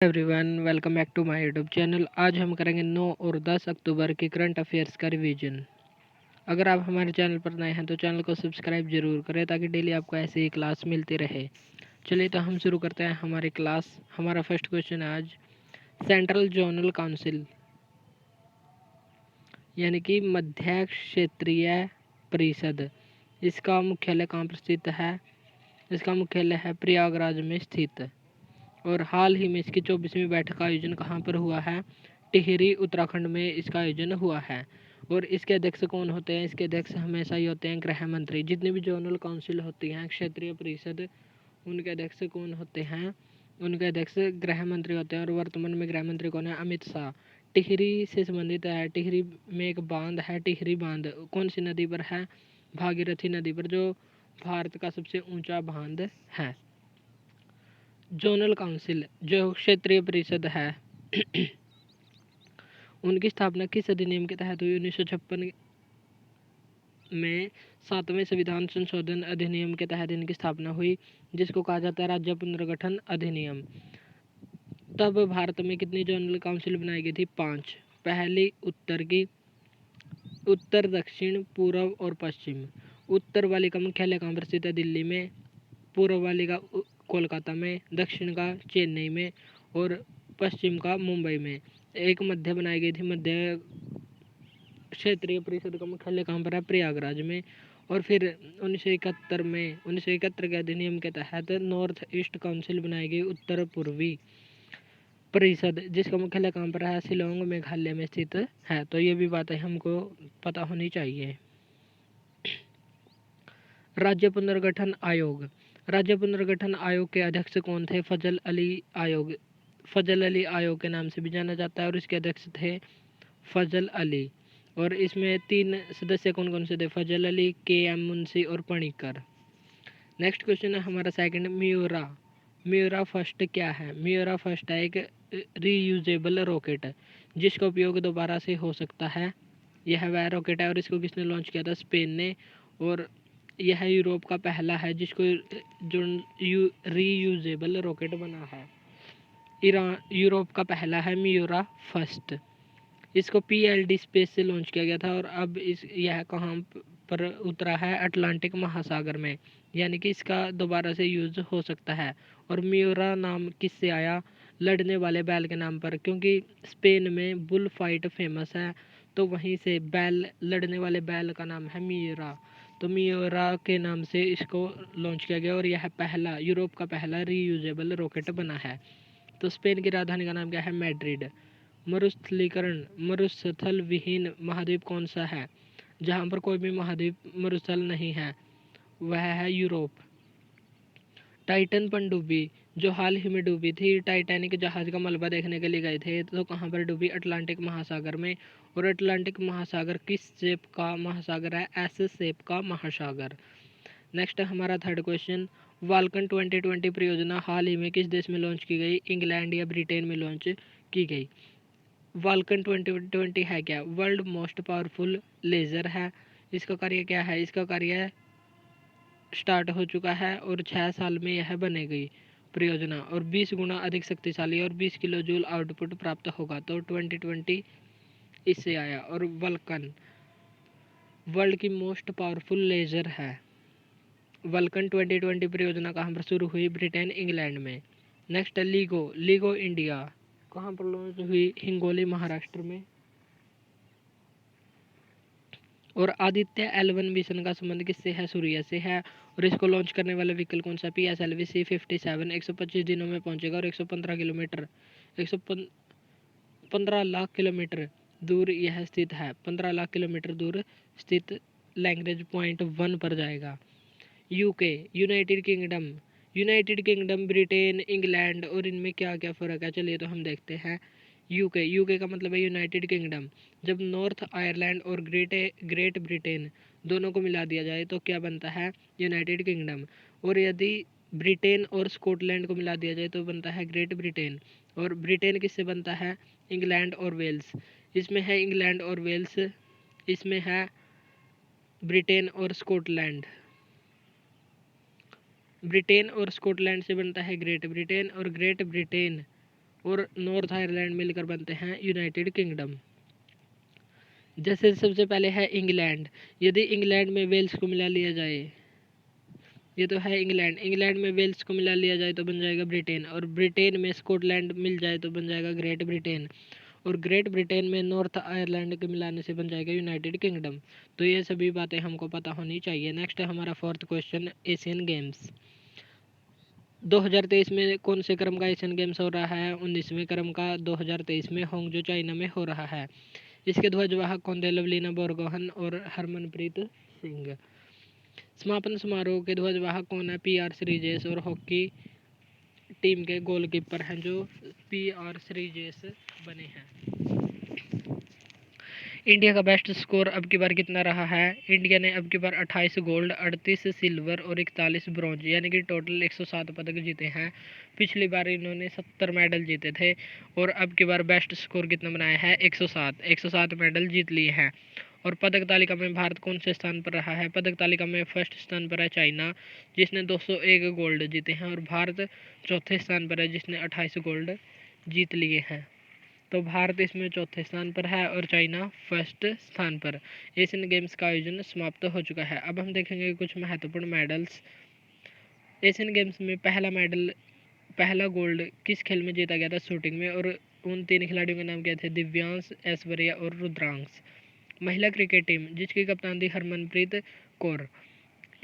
Everyone, welcome back to my YouTube channel. आज हम करेंगे 9 और 10 अक्टूबर के करंट अफेयर्स का रिवीजन। अगर आप हमारे चैनल पर नए हैं तो चैनल को सब्सक्राइब जरूर करें ताकि डेली आपको ऐसे ही क्लास मिलती रहे। चलिए तो हम शुरू करते हैं हमारी क्लास। हमारा फर्स्ट क्वेश्चन है आज सेंट्रल जोनल काउंसिल यानी कि मध्य क्षेत्रीय परिषद, इसका मुख्यालय कहाँ पर स्थित है? इसका मुख्यालय है प्रयागराज में स्थित। और हाल ही में इसकी 24वीं बैठक का आयोजन कहाँ पर हुआ है? टिहरी, उत्तराखंड में इसका आयोजन हुआ है। और इसके अध्यक्ष कौन होते हैं? इसके अध्यक्ष हमेशा ही होते हैं गृह मंत्री। जितनी भी जोनल काउंसिल होती हैं, क्षेत्रीय परिषद, उनके अध्यक्ष कौन होते हैं? उनके अध्यक्ष गृह मंत्री होते हैं। और वर्तमान में गृह मंत्री कौन है? अमित शाह। टिहरी से संबंधित है। टिहरी में एक बांध है, टिहरी बांध कौन सी नदी पर है? भागीरथी नदी पर, जो भारत का सबसे ऊंचा बांध है। जोनल काउंसिल जो क्षेत्रीय परिषद है उनकी स्थापना किस अधिनियम के तहत हुई? 1956 में 7वें संविधान संशोधन अधिनियम के तहत इनकी स्थापना हुई, जिसको कहा जाता है राज्य पुनर्गठन अधिनियम। तब भारत में कितनी जोनल काउंसिल बनाई गई थी? 5। पहली उत्तर की, उत्तर, दक्षिण, पूर्व और पश्चिम। उत्तर वाली का मुख्यालय कहाँ पर स्थित है? दिल्ली में। पूर्व वाली का कोलकाता में, दक्षिण का चेन्नई में और पश्चिम का मुंबई में। एक मध्य बनाई गई थी। मध्य क्षेत्रीय परिषद का मुख्यालय कहाँ पर है? प्रयागराज में। और फिर 1971 के अधिनियम के तहत नॉर्थ ईस्ट काउंसिल बनाई गई, उत्तर पूर्वी परिषद, जिसका मुख्यालय कहाँ पर है? शिलोंग, मेघालय में स्थित है। तो ये भी बातें हमको पता होनी चाहिए। राज्य पुनर्गठन आयोग। राज्य पुनर्गठन आयोग के अध्यक्ष कौन थे? फजल अली आयोग। फजल अली आयोग के नाम से भी जाना जाता है और इसके अध्यक्ष थे फजल अली। और इसमें 3 सदस्य कौन कौन से थे? फजल अली, के एम मुंशी और पणिकर। नेक्स्ट क्वेश्चन है हमारा सेकंड, म्यूरा। म्यूरा फर्स्ट क्या है? म्यूरा फर्स्ट है एक रीयूजेबल रॉकेट, जिसका उपयोग दोबारा से हो सकता है। यह वह रॉकेट है और इसको किसने लॉन्च किया था? स्पेन ने। और यह यूरोप का पहला है जिसको जो रीयूजेबल रॉकेट बना है। ईरान यूरोप का पहला है म्यूरा फर्स्ट। इसको पीएलडी स्पेस से लॉन्च किया गया था और अब यह कहाँ पर उतरा है? अटलांटिक महासागर में, यानी कि इसका दोबारा से यूज हो सकता है। और म्यूरा नाम किससे आया? लड़ने वाले बैल के नाम पर, क्योंकि स्पेन में बुल फाइट फेमस है, तो वहीं से बैल, लड़ने वाले बैल का नाम है म्यूरा। तो म्यूरा के नाम से इसको लॉन्च किया गया और यह पहला, यूरोप का पहला रीयूजेबल रॉकेट बना है। तो स्पेन की राजधानी का नाम क्या है? मैड्रिड। मरुस्थलीकरण, मरुस्थल विहीन महाद्वीप कौन सा है? जहाँ पर कोई भी महाद्वीप मरुस्थल नहीं है, वह है यूरोप। टाइटन पनडुब्बी जो हाल ही में डूबी थी, टाइटैनिक जहाज का मलबा देखने के लिए गए थे, तो कहाँ पर डूबी? अटलांटिक महासागर में। और अटलांटिक महासागर किस शेप का महासागर है? एस शेप का महासागर। नेक्स्ट हमारा थर्ड क्वेश्चन, वाल्कन 2020 परियोजना हाल ही में किस देश में लॉन्च की गई? इंग्लैंड या ब्रिटेन में लॉन्च की गई। वाल्कन 2020 है क्या? वर्ल्ड मोस्ट पावरफुल लेज़र है। इसका कार्य क्या है? इसका कार्य स्टार्ट हो चुका है और 6 साल में यह बनेगी परियोजना, और 20 गुना अधिक शक्तिशाली और 20 किलो जूल आउटपुट प्राप्त होगा। तो 2020 इससे आया। और वल्कन वर्ल्ड की मोस्ट पावरफुल लेज़र है। वल्कन 2020 परियोजना कहाँ पर शुरू हुई? ब्रिटेन, इंग्लैंड में। नेक्स्ट है लीगो। लीगो इंडिया कहाँ पर लॉन्च हुई? हिंगोली, महाराष्ट्र में। और आदित्य L1 मिशन का संबंध किससे है? सूर्य से है। और इसको लॉन्च करने वाला व्हीकल कौन सा? PSLV C-57 125 दिनों में पहुंचेगा और 115 किलोमीटर 115 लाख किलोमीटर दूर यह स्थित है। 15 लाख किलोमीटर दूर स्थित लैंग्रेज पॉइंट 1 पर जाएगा। UK, United kingdom. United kingdom, Britain, England, और इनमें क्या क्या फ़र्क है? चलिए तो हम देखते हैं। यूके, यूके का मतलब है यूनाइटेड किंगडम। जब नॉर्थ आयरलैंड और ग्रेट ब्रिटेन दोनों को मिला दिया जाए तो क्या बनता है? United kingdom. और यदि ब्रिटेन और स्कॉटलैंड को मिला दिया जाए तो बनता है ग्रेट ब्रिटेन। और ब्रिटेन किससे बनता है? इंग्लैंड और वेल्स। इसमें है इंग्लैंड और वेल्स, इसमें है ब्रिटेन और स्कॉटलैंड। ब्रिटेन और स्कॉटलैंड से बनता है ग्रेट ब्रिटेन, और ग्रेट ब्रिटेन और नॉर्थ आयरलैंड मिलकर बनते हैं यूनाइटेड किंगडम। जैसे सबसे पहले है इंग्लैंड। यदि इंग्लैंड में वेल्स को मिला लिया जाए, ये तो है इंग्लैंड, इंग्लैंड में वेल्स को मिला लिया जाए तो बन जाएगा ब्रिटेन, और ब्रिटेन में स्कॉटलैंड मिल जाए तो बन जाएगा ग्रेट ब्रिटेन, और ग्रेट ब्रिटेन में नॉर्थ आयरलैंड के मिलाने से बन जाएगा यूनाइटेड किंगडम। तो ये सभी बातें हमको पता होनी चाहिए। नेक्स्ट है हमारा फोर्थ क्वेश्चन, एशियन गेम्स। 2023 में कौन से क्रम का एशियन गेम्स हो रहा है? 19वें क्रम का 2023 में होंगजो चाइना में हो रहा है। इसके ध्वजवाहक कौन थे? लवलीना बोरगोहन और हरमनप्रीत सिंह। समापन समारोह के ध्वजवाहक कौन है? पी आर श्रीजेश, और हॉकी टीम के गोलकीपर हैं जो पी आर श्रीजेश बने हैं। इंडिया का बेस्ट स्कोर अब की बार कितना रहा है? इंडिया ने अब की बार 28 गोल्ड, 38 सिल्वर और 41 ब्रॉन्ज यानी कि टोटल 107 पदक जीते हैं। पिछली बार इन्होंने 70 मेडल जीते थे और अब की बार बेस्ट स्कोर कितना बनाया है? 107 मेडल जीत लिए हैं। और पदक तालिका में भारत कौन से स्थान पर रहा है? पदक तालिका में फर्स्ट स्थान पर है चाइना, जिसने 201 गोल्ड जीते हैं, और भारत चौथे स्थान पर है जिसने 28 गोल्ड जीत लिए हैं। तो भारत इसमें चौथे स्थान पर है और चाइना फर्स्ट स्थान पर। एशियन गेम्स का आयोजन समाप्त हो चुका है। अब हम देखेंगे कुछ महत्वपूर्ण मेडल्स। एशियन गेम्स में पहला गोल्ड किस खेल में जीता गया था? शूटिंग में, और उन 3 खिलाड़ियों के नाम क्या थे? दिव्यांश, ऐश्वर्या और रुद्रांश। महिला क्रिकेट टीम जिसकी कप्तान थी हरमनप्रीत कौर,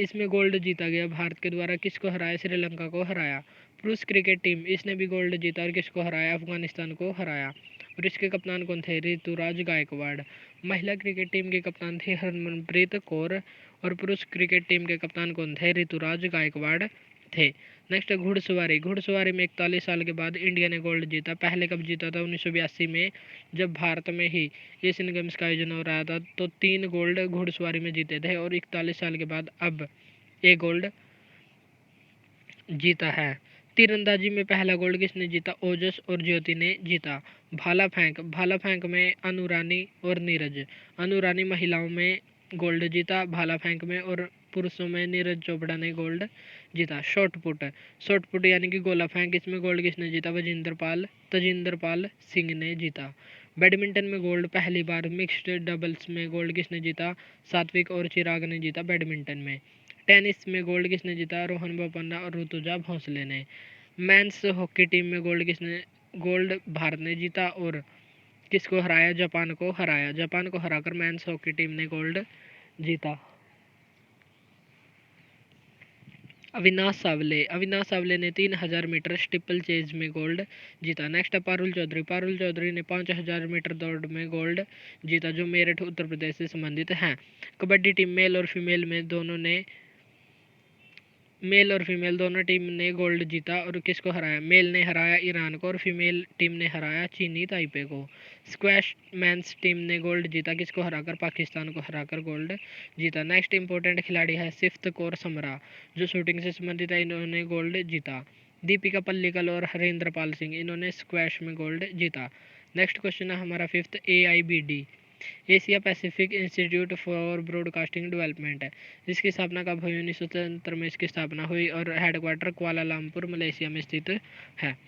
इसमें गोल्ड जीता गया भारत के द्वारा। किसको हराया? श्रीलंका को हराया। पुरुष क्रिकेट टीम इसने भी गोल्ड जीता और किसको हराया? अफगानिस्तान को हराया। और इसके कप्तान कौन थे? ऋतुराज गायकवाड़। महिला क्रिकेट टीम के कप्तान थे हरमनप्रीत कौर और पुरुष क्रिकेट टीम के कप्तान कौन थे? ऋतुराज गायकवाड़ थे। नेक्स्ट है घुड़सवारी। घुड़सवारी में 41 साल के बाद इंडिया ने गोल्ड जीता। पहले कब जीता था? 1982 में, जब भारत में ही एशियन गेम्स का आयोजन हो रहा था तो 3 गोल्ड घुड़सवारी में जीते थे, और 41 साल के बाद अब एक गोल्ड जीता है। तीरंदाजी में पहला गोल्ड किसने जीता? ओजस और ज्योति ने जीता। भाला फेंक में अनुरानी और नीरज। अनुरानी महिलाओं में गोल्ड जीता भाला फेंक में, और पुरुषों में नीरज चोपड़ा ने गोल्ड जीता। शॉर्ट पुट यानी कि गोला फेंक, इसमें गोल्ड किसने जीता? तजिंदर पाल सिंह ने जीता। बैडमिंटन में गोल्ड पहली बार। मिक्स्ड डबल्स में गोल्ड किसने जीता? सात्विक और चिराग ने जीता बैडमिंटन में। टेनिस में गोल्ड किसने जीता? रोहन बोपन्ना और ऋतुजा भोसले ने। मेंस हॉकी टीम में गोल्ड भारत ने जीता और किसको हराया? जापान को हराकर मेंस हॉकी टीम ने गोल्ड जीता। अविनाश सावले ने 3000 मीटर स्टीपल चेज में गोल्ड जीता। नेक्स्ट है पारुल चौधरी ने 5000 मीटर दौड़ में गोल्ड जीता, जो मेरठ उत्तर प्रदेश से संबंधित हैं। कबड्डी टीम मेल और फीमेल दोनों टीम ने गोल्ड जीता, और किसको हराया? मेल ने हराया ईरान को और फीमेल टीम ने हराया चीनी ताइपे को। स्क्वैश मेंस टीम ने गोल्ड जीता, किसको हराकर? पाकिस्तान को हराकर गोल्ड जीता। नेक्स्ट इंपॉर्टेंट खिलाड़ी है सिफ्थ कौर समरा, जो शूटिंग से संबंधित है, इन्होंने गोल्ड जीता। दीपिका पल्लिकल और हरेंद्र पाल सिंह, इन्होंने स्क्वैश में गोल्ड जीता। नेक्स्ट क्वेश्चन है हमारा fifth, AIBD Asia Pacific institute for broadcasting development है, जिसकी स्थापना कब हुई? 1977 में इसकी स्थापना हुई और हेडक्वार्टर कुआलालंपुर मलेशिया में स्थित है।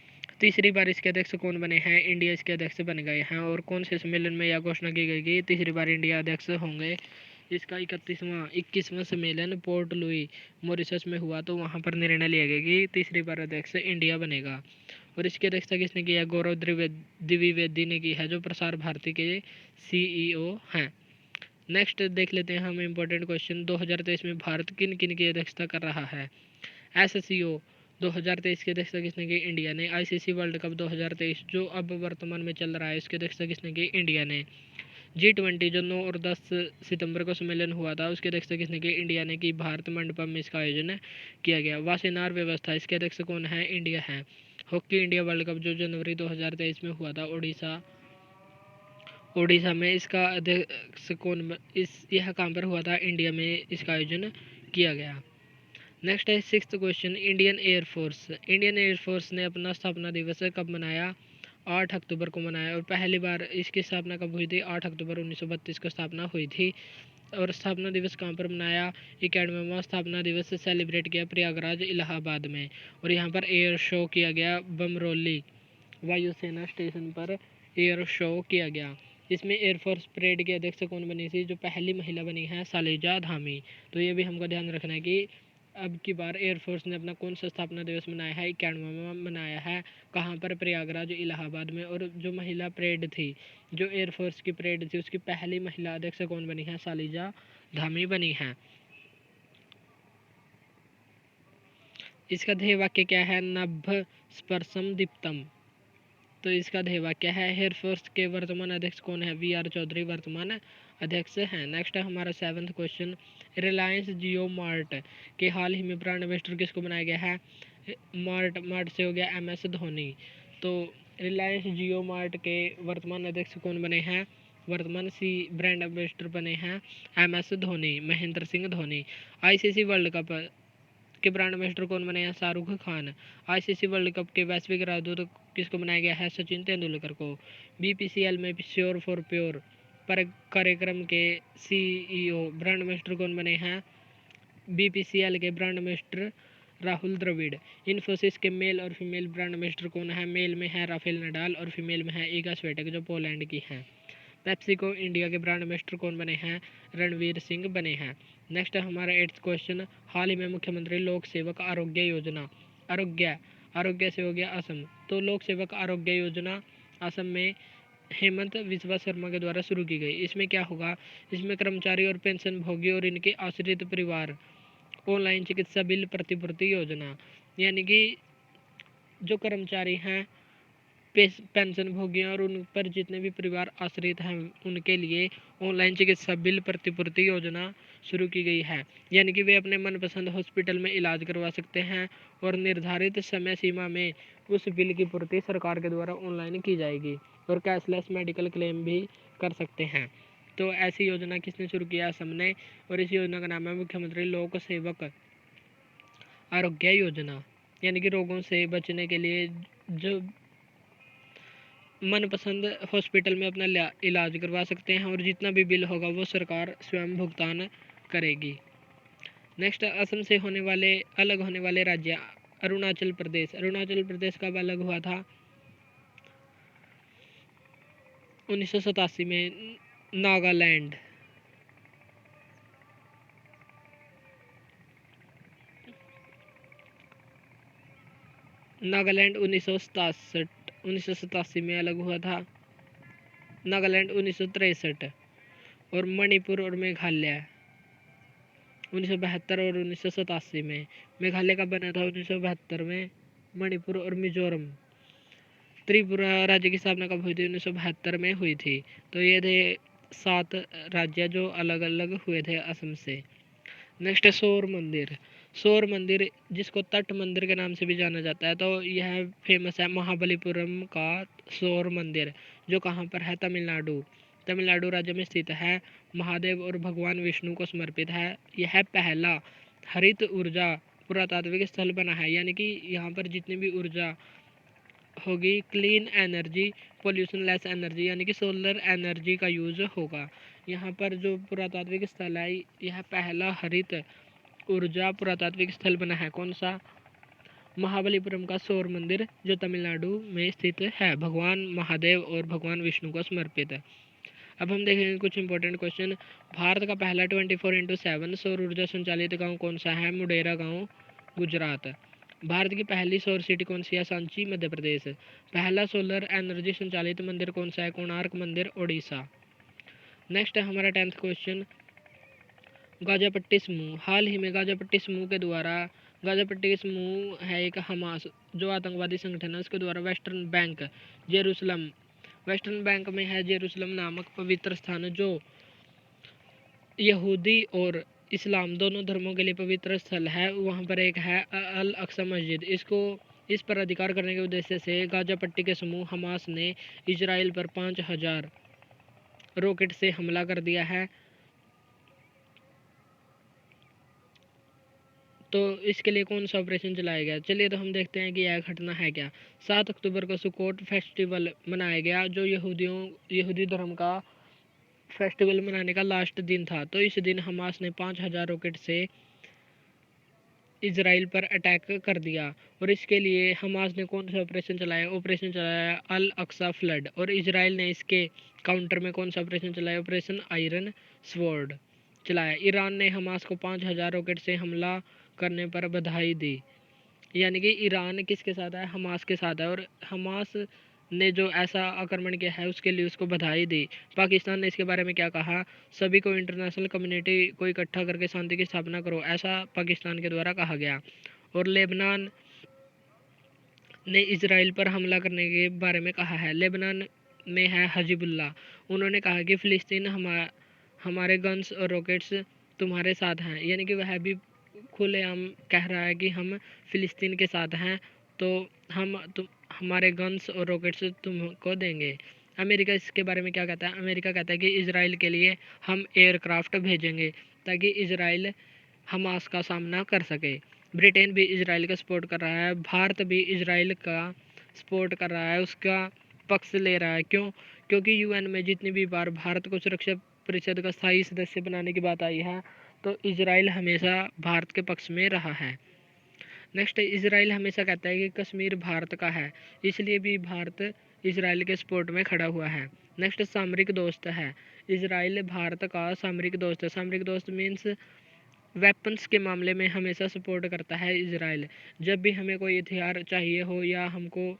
तीसरी बार इसके अध्यक्ष कौन बने हैं? इंडिया इसके अध्यक्ष बन गए हैं। और कौन से सम्मेलन में यह घोषणा की गई कि तीसरी बार इंडिया अध्यक्ष होंगे? इसका 21वां सम्मेलन पोर्ट लुई मॉरिशस में हुआ, तो वहाँ पर निर्णय लिया गया कि तीसरी बार अध्यक्ष इंडिया बनेगा। और इसकी अध्यक्षता किसने की है? गौरव द्विवेदी ने की है, जो प्रसार भारती के CEO हैं। नेक्स्ट देख लेते हैं हम इम्पोर्टेंट क्वेश्चन, 2023 में भारत किन किन की अध्यक्षता कर रहा है? SCO 2023 की अध्यक्षता किसने की? इंडिया ने। ICC वर्ल्ड कप 2023 जो अब वर्तमान में चल रहा है, इसकी अध्यक्षता किसने की? इंडिया ने। G20 जो 9 और 10 सितंबर को सम्मेलन हुआ था, उसकी अध्यक्षता किसने की? इंडिया ने की। भारत मंडपम में इसका आयोजन किया गया। वासेनार व्यवस्था, इसके अध्यक्ष कौन है? इंडिया है। हॉकी इंडिया वर्ल्ड कप जो जनवरी 2023 में हुआ था ओडिशा में, इसका अध्यक्ष कौन? यह कहाँ पर हुआ था? इंडिया में इसका आयोजन किया गया। नेक्स्ट है सिक्स्थ क्वेश्चन, इंडियन एयरफोर्स ने अपना स्थापना दिवस कब मनाया? 8 अक्टूबर को मनाया। और पहली बार इसकी स्थापना कब हुई थी? 8 अक्टूबर 1932 को स्थापना हुई थी। और स्थापना दिवस कहाँ पर मनाया? 91वां स्थापना दिवस सेलिब्रेट किया प्रयागराज इलाहाबाद में। और यहाँ पर एयर शो किया गया बमरोली वायुसेना स्टेशन पर एयर शो किया गया। इसमें एयरफोर्स परेड की अध्यक्ष कौन बनी थी? जो पहली महिला बनी है सालिजा धामी। तो ये भी हमको ध्यान रखना है कि अब की बार एयरफोर्स ने अपना कौन सा स्थापना दिवस मनाया है? 91वां मनाया है। कहाँ पर? प्रयागराज, इलाहाबाद में। और जो महिला परेड थी, जो एयरफोर्स की परेड थी, उसकी पहली महिला अध्यक्ष कौन बनी है? सालिजा धामी बनी है। इसका ध्येय वाक्य क्या है? नभ स्पर्शम दीप्तम। तो इसका ध्येय वाक्य है। एयरफोर्स के वर्तमान अध्यक्ष कौन है? वी आर चौधरी वर्तमान अध्यक्ष हैं। नेक्स्ट है हमारा 7वां क्वेश्चन। रिलायंस जियो मार्ट के हाल ही में ब्रांड एम्बेसडर किसको बनाया गया है? मार्ट से हो गया MS धोनी। तो रिलायंस जियो मार्ट के वर्तमान अध्यक्ष कौन बने हैं? वर्तमान ब्रांड एम्बेसडर बने हैं MS Dhoni, Mahendra Singh Dhoni. ICC world cup के ब्रांड एम्बेसडर कौन बने हैं? Shahrukh Khan. ICC world cup के वैश्विक राजदूत किसको बनाया गया है? सचिन तेंदुलकर को। BPCL में श्योर फॉर प्योर पर कार्यक्रम के CEO ब्रांड एम्बेसडर कौन बने हैं? BPCL के ब्रांड एम्बेसडर राहुल द्रविड़। इन्फोसिस के मेल और फीमेल ब्रांड एम्बेसडर कौन है? मेल में है राफेल नडाल और फीमेल में है ईगा स्वेटेक जो पोलैंड की है। पेप्सिको इंडिया के ब्रांड एम्बेसडर कौन बने हैं? रणवीर सिंह बने हैं। नेक्स्ट है हमारा 8th क्वेश्चन। हाल ही में मुख्यमंत्री लोक सेवक आरोग्य योजना आरोग्य से हो गया असम। तो लोक सेवक आरोग्य योजना असम में हेमंत विश्वा शर्मा के द्वारा शुरू की गई। इसमें क्या होगा? इसमें कर्मचारी और पेंशन भोगी और इनके आश्रित परिवार ऑनलाइन चिकित्सा बिल प्रतिपूर्ति योजना, यानी कि जो कर्मचारी हैं, पेंशन भोगियों और उन पर जितने भी परिवार आश्रित हैं उनके लिए ऑनलाइन चिकित्सा बिल प्रतिपूर्ति योजना शुरू की गई है। यानी कि वे अपने मनपसंद हॉस्पिटल में इलाज करवा सकते हैं और निर्धारित समय सीमा में उस बिल की पूर्ति सरकार के द्वारा ऑनलाइन की जाएगी और कैशलेस मेडिकल क्लेम भी कर सकते हैं। तो ऐसी योजना किसने शुरू किया? असम ने। और इस योजना का नाम है मुख्यमंत्री लोक सेवक आरोग्य योजना। यानी कि रोगों से बचने के लिए जो मनपसंद हॉस्पिटल में अपना इलाज करवा सकते हैं और जितना भी बिल होगा वो सरकार स्वयं भुगतान करेगी। नेक्स्ट, असम से अलग होने वाले राज्य अरुणाचल प्रदेश। अरुणाचल प्रदेश कब अलग हुआ था? 1987 में। नागालैंड 1987 में अलग हुआ था। नागालैंड 1963 और मणिपुर और मेघालय 1972 और 1987 में। मेघालय का बना था 1972 में। मणिपुर और मिजोरम, त्रिपुरा राज्य की स्थापना कब हुई थी? 1972 में हुई थी। तो ये थे 7 राज्य जो अलग अलग हुए थे असम से। नेक्स्ट है सौर मंदिर। सौर मंदिर जिसको तट मंदिर के नाम से भी जाना जाता है, तो यह फेमस है महाबलीपुरम का सौर मंदिर, जो कहाँ पर है? तमिलनाडु राज्य में स्थित है। महादेव और भगवान विष्णु को समर्पित है। यह पहला हरित ऊर्जा पुरातात्विक स्थल बना है। यानी कि यहाँ पर जितनी भी ऊर्जा होगी clean energy, pollution less energy, यानी कि सोलर एनर्जी का यूज होगा। यहाँ पर जो पुरातात्विक स्थल है, यह पहला हरित ऊर्जा पुरातात्विक स्थल बना है। कौन सा? महाबलीपुरम का सौर मंदिर, जो तमिलनाडु में स्थित है, भगवान महादेव और भगवान विष्णु को समर्पित है। अब हम देखेंगे कुछ इंपॉर्टेंट क्वेश्चन। भारत का पहला 24x7 सौर ऊर्जा संचालित गांव कौन सा है? मुडेरा गांव, गुजरात। भारत की पहली सौर सिटी कौन सी है? सांची, मध्य प्रदेश। पहला सोलर एनर्जी संचालित मंदिर कौन सा है? कोणार्क मंदिर, ओडिशा। नेक्स्ट है हमारा 10th क्वेश्चन। गाजापट्टी समूह। हाल ही में गाजापट्टी समूह के द्वारा, गाजापट्टी समूह है एक हमास जो आतंकवादी संगठन है, उसके द्वारा वेस्टर्न बैंक में है जेरूसलम नामक पवित्र स्थान, जो यहूदी और इस्लाम दोनों धर्मों के लिए पवित्र स्थल है। वहाँ पर एक है अल अक्सा मस्जिद। इस पर अधिकार करने के उद्देश्य से गाजापट्टी के समूह हमास ने इजराइल पर 5000 रॉकेट से हमला कर दिया है। तो इसके लिए कौन सा ऑपरेशन चलाया गया? चलिए तो हम देखते हैं कि यह घटना है क्या। 7 अक्टूबर को सुकोट फेस्टिवल मनाया गया, जो यहूदी धर्म का फेस्टिवल मनाने का लास्ट दिन था। तो इस दिन हमास ने 5000 रॉकेट से इजराइल पर अटैक कर दिया। और इसके लिए हमास ने कौन सा ऑपरेशन चलाया अल अक्सा फ्लड। और इजराइल ने इसके काउंटर में कौन सा ऑपरेशन चलाया, ऑपरेशन आयरन स्वॉर्ड चलाया। ईरान ने हमास को 5,000 रॉकेट से हमला करने पर बधाई दी। यानी कि ईरान किसके साथ है, हमास के साथ है। और हमास ने जो ऐसा आक्रमण किया है उसके लिए उसको बधाई दी। पाकिस्तान ने इसके बारे में क्या कहा, सभी को इंटरनेशनल कम्युनिटी को इकट्ठा करके शांति की स्थापना करो, ऐसा पाकिस्तान के द्वारा कहा गया। और लेबनान ने इजराइल पर हमला करने के बारे में कहा है। लेबनान में है हजीबुल्लाह, उन्होंने कहा कि फ़िलिस्तीन हमारे गन्स और रॉकेट्स तुम्हारे साथ हैं। यानी कि वह भी खुलेआम कह रहा है कि हम फ़िलिस्तीन के साथ हैं, तो हमारे गन्स और रॉकेट्स तुमको देंगे। अमेरिका इसके बारे में क्या कहता है, अमेरिका कहता है कि इजराइल के लिए हम एयरक्राफ्ट भेजेंगे ताकि इजराइल हमास का सामना कर सके। ब्रिटेन भी इजराइल का सपोर्ट कर रहा है, भारत भी इजराइल का सपोर्ट कर रहा है, उसका पक्ष ले रहा है। क्यों, क्योंकि यूएन में जितनी भी बार भारत को सुरक्षा परिषद का स्थायी सदस्य बनाने की बात आई है तो इजराइल हमेशा भारत के पक्ष में रहा है। नेक्स्ट, इजराइल हमेशा कहता है कि कश्मीर भारत का है, इसलिए भी भारत इजराइल के सपोर्ट में खड़ा हुआ है। नेक्स्ट, सामरिक दोस्त है, इजराइल भारत का सामरिक दोस्त है। सामरिक दोस्त मीन्स वेपन्स के मामले में हमेशा सपोर्ट करता है इजराइल। जब भी हमें कोई हथियार चाहिए हो या हमको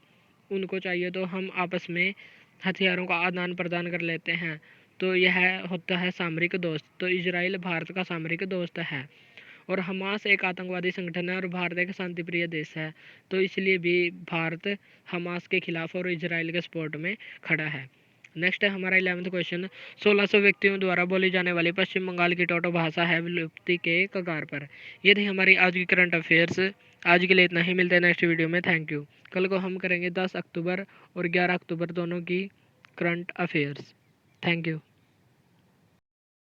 उनको चाहिए तो हम आपस में हथियारों का आदान प्रदान कर लेते हैं, तो यह होता है सामरिक दोस्त। तो इजराइल भारत का सामरिक दोस्त है। और हमास एक आतंकवादी संगठन है और भारत एक शांतिप्रिय देश है, तो इसलिए भी भारत हमास के खिलाफ और इजराइल के सपोर्ट में खड़ा है। नेक्स्ट है हमारा 11th क्वेश्चन, 1600 व्यक्तियों द्वारा बोली जाने वाली पश्चिम बंगाल की टोटो भाषा है विलुप्ति के कगार पर। ये थी हमारी आज की करंट अफेयर्स। आज के लिए इतना ही, मिलते हैं नेक्स्ट वीडियो में। Thank you. कल को हम करेंगे 10 अक्टूबर और 11 अक्टूबर दोनों की करंट अफेयर्स। Thank you.